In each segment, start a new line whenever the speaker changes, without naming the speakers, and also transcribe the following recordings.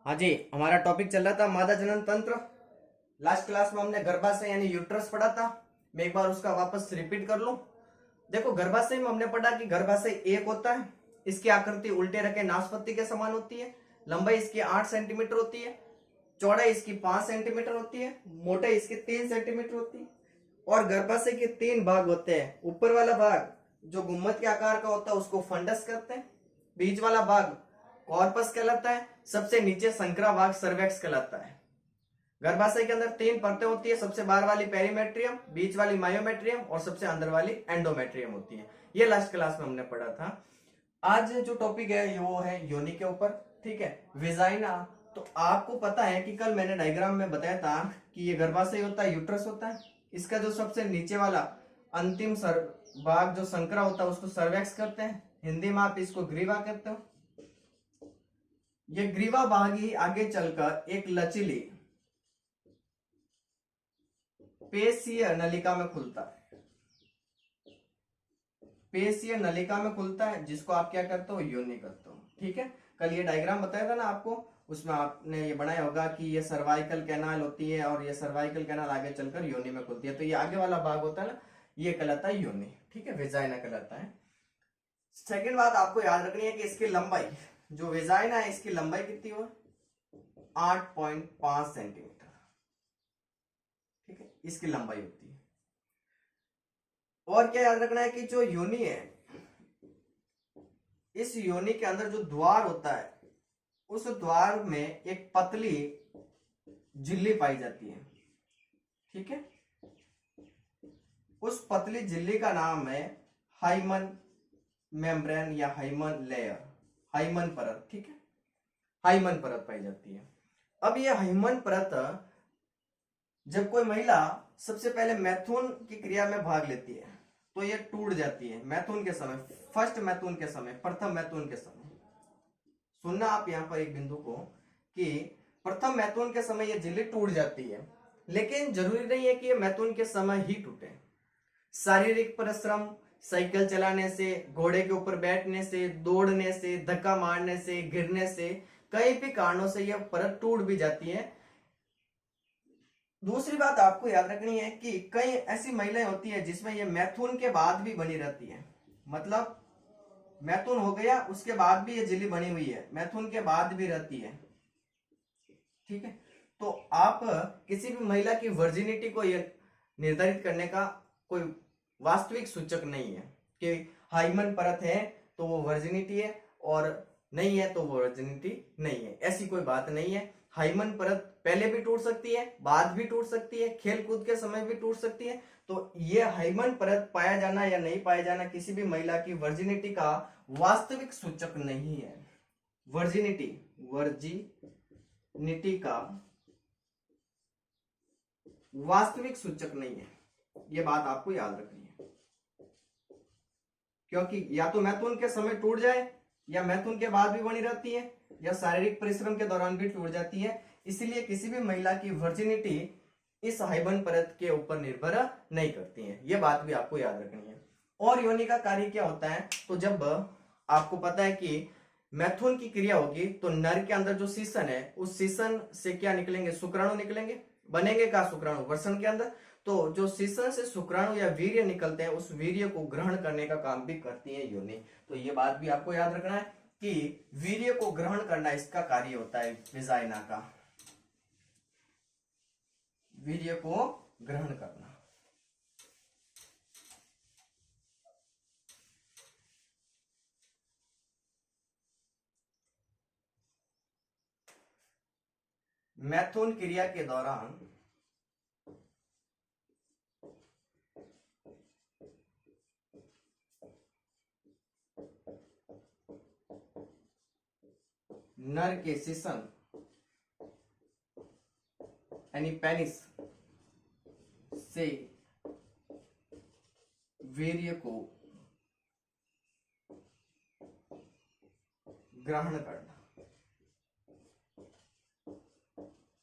हाँ जी, हमारा टॉपिक चल रहा था मादा जनन तंत्र। लास्ट क्लास में हमने गर्भाशय यानी यूट्रस पढ़ा था। मैं एक बार उसका वापस रिपीट कर लूं। देखो, गर्भाशय में हमने पढ़ा कि गर्भाशय एक होता है। इसकी आकृति उल्टे रखे नाशपत्ती के समान होती है। लंबाई इसकी 8 सेंटीमीटर होती है। चौड़ाई इसकी 5 सेंटीमीटर होती है। मोटाई इसकी 3 सेंटीमीटर होती है। और गर्भाशय के 3 भाग होते हैं। ऊपर वाला भाग जो गुम्मद के आकार का होता है उसको फंडस कहते हैं। बीच वाला भाग कॉर्पस कहलाता है। सबसे नीचे संकरा भाग सर्वेक्स कहलाता है। गर्भाशय के अंदर 3 परतें होती है। सबसे बाहर वाली पेरीमेट्रियम, बीच वाली मायोमेट्रियम और सबसे अंदर वाली एंडोमेट्रियम होती है। ये लास्ट क्लास में हमने पढ़ा था। आज जो टॉपिक है वो है योनि के ऊपर। ठीक है, विजाइना। तो आपको पता है कि कल मैंने डायग्राम में बताया था कि ये गर्भाशय होता है, यूट्रस होता है। इसका जो सबसे नीचे वाला अंतिम भाग जो संकरा होता है उसको सर्वेक्स करते हैं। हिंदी में आप इसको ग्रीवा कहते हो। ये ग्रीवा भाग ही आगे चलकर एक लचीली पेशीय नलिका में खुलता है। पेशीय नलिका में खुलता है जिसको आप क्या करते हो, योनि करते हो। ठीक है, कल ये डायग्राम बताया था ना आपको, उसमें आपने ये बनाया होगा कि ये सर्वाइकल कैनाल होती है और ये सर्वाइकल कैनाल आगे चलकर योनि में खुलती है। तो ये आगे वाला भाग होता है ना, ये कहलाता है योनि। ठीक है, वेजाइना कहलाता है। सेकेंड बात आपको याद रखनी है कि इसकी लंबाई, जो वेजाइना है इसकी लंबाई कितनी हो, 8.5 सेंटीमीटर। ठीक है, इसकी लंबाई होती है। और क्या याद रखना है कि जो योनि है, इस योनि के अंदर जो द्वार होता है उस द्वार में एक पतली झिल्ली पाई जाती है। ठीक है, उस पतली झिल्ली का नाम है हाइमन मेम्ब्रेन या हाइमन लेयर, हाइमन परत। ठीक है, हाइमन परत पाई जाती है। अब ये हाइमन परत जब कोई महिला सबसे पहले मैथुन की क्रिया में भाग लेती है तो ये टूट जाती है। मैथुन के समय, फर्स्ट मैथुन के समय, प्रथम मैथुन के समय। सुनना आप यहां पर एक बिंदु को कि प्रथम मैथुन के समय ये झिल्ली टूट जाती है, लेकिन जरूरी नहीं है कि ये मैथुन के समय ही टूटे। शारीरिक परिश्रम, साइकिल चलाने से, घोड़े के ऊपर बैठने से, दौड़ने से, धक्का मारने से, गिरने से, कई भी कारणों से यह परत टूट भी जाती है। दूसरी बात आपको याद रखनी है कि कई ऐसी महिलाएं होती है जिसमें ये मैथुन के बाद भी बनी रहती है। मतलब मैथुन हो गया उसके बाद भी ये झिल्ली बनी हुई है, मैथुन के बाद भी रहती है। ठीक है, तो आप किसी भी महिला की वर्जिनिटी को ये निर्धारित करने का कोई वास्तविक सूचक नहीं है कि हाइमन परत है तो वो वर्जिनिटी है और नहीं है तो वो वर्जिनिटी नहीं है। ऐसी कोई बात नहीं है। हाइमन परत पहले भी टूट सकती है, बाद भी टूट सकती है, खेल कूद के समय भी टूट सकती है। तो ये हाइमन परत पाया जाना या नहीं पाया जाना किसी भी महिला की वर्जिनिटी का वास्तविक सूचक नहीं है। वर्जिनिटी, वर्जिनिटी का वास्तविक सूचक नहीं है। यह बात आपको याद रखनी है, क्योंकि या तो मैथुन के समय टूट जाए या मैथुन के बाद भी बनी रहती है या शारीरिक परिश्रम के दौरान भी टूट जाती है। इसलिए किसी भी महिला की वर्जिनिटी इस हाइमन परत के ऊपर निर्भर नहीं करती है। यह बात भी आपको याद रखनी है। और योनि का कार्य क्या होता है, तो जब आपको पता है कि मैथुन की क्रिया होगी तो नर के अंदर जो सीसन है उस सीसन से क्या निकलेंगे, शुक्राणु निकलेंगे। बनेंगे का शुक्राणु वृषण के अंदर। तो जो सीसन से शुक्राणु या वीर्य निकलते हैं उस वीर्य को ग्रहण करने का काम भी करती है योनि। तो ये बात भी आपको याद रखना है कि वीर्य को ग्रहण करना इसका कार्य होता है विजाइना का, वीर्य को ग्रहण करना। मैथुन क्रिया के दौरान नर के सीसन यानी पेनिस से वीर्य को ग्रहण करना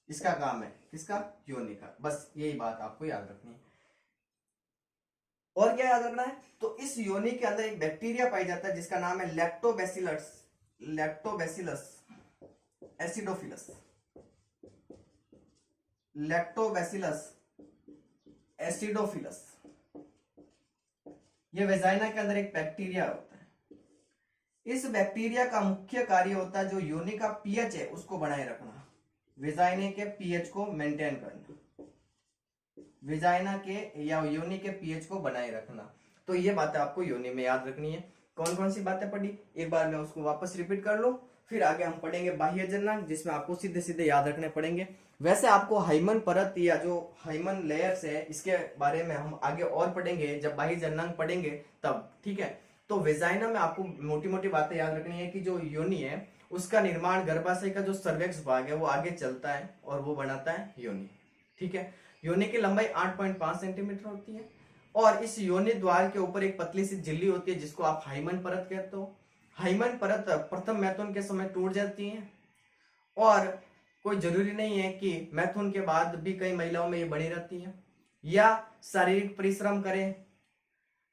इसका काम है। किसका, योनि का। बस यही बात आपको याद रखनी है। और क्या याद रखना है, तो इस योनि के अंदर एक बैक्टीरिया पाई जाता है जिसका नाम है lactobacillus. Lactobacillus acidophilus, lactobacillus acidophilus, ये वेजाइना के अंदर एक बैक्टीरिया होता है। इस बैक्टीरिया का मुख्य कार्य होता है जो योनि का पीएच है उसको बनाए रखना, वेजाइना के पीएच को मेंटेन करना, वेजाइना के या योनि के पीएच को बनाए रखना। तो ये बातें आपको योनि में याद रखनी है। कौन कौन सी बातें पढ़ी, एक बार मैं उसको वापस रिपीट कर लूं, फिर आगे हम पढ़ेंगे बाह्य जननांग, जिसमें आपको सीधे सीधे याद रखने पड़ेंगे। वैसे आपको हाइमन परत या जो हाइमन लेयर्स है इसके बारे में हम आगे और पढ़ेंगे जब बाह्य जननांग पढ़ेंगे तब, ठीक है। तो वेजाइना में आपको मोटी मोटी बातें याद रखनी है कि जो योनि है उसका निर्माण गर्भाशय का जो सर्वेक्स भाग है वो आगे चलता है और वो बनाता है योनि, ठीक है। योनि की लंबाई 8.5 सेंटीमीटर होती है और इस योनि द्वार के ऊपर एक पतली सी झिल्ली होती है जिसको आप हाइमन परत कहते हो। हाइमन परत प्रथम मैथुन के समय टूट जाती है और कोई जरूरी नहीं है कि मैथुन के बाद भी कई महिलाओं में ये बनी रहती है, या शारीरिक परिश्रम करें,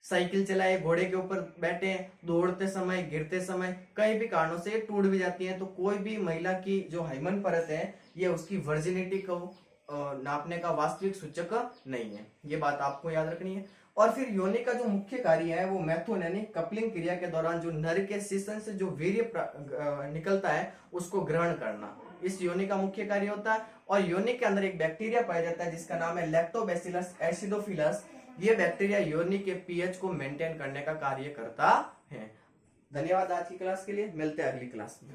साइकिल चलाए, घोड़े के ऊपर बैठे, दौड़ते समय, गिरते समय, कई भी कारणों से ये टूट भी जाती है। तो कोई भी महिला की जो हाइमन परत है ये उसकी वर्जिनिटी को नापने का वास्तविक सूचक नहीं है, ये बात आपको याद रखनी है। और फिर योनि का जो मुख्य कार्य है वो मैथुन यानी कपलिंग क्रिया के दौरान जो नर के सीसन से जो वीर्य निकलता है उसको ग्रहण करना, इस योनि का मुख्य कार्य होता है। और योनि के अंदर एक बैक्टीरिया पाया जाता है जिसका नाम है लैक्टोबैसिलस एसिडोफिलस। ये बैक्टीरिया योनि के पीएच को मेंटेन करने का कार्य करता है। धन्यवाद आज की क्लास के लिए, मिलते हैं अगली क्लास में।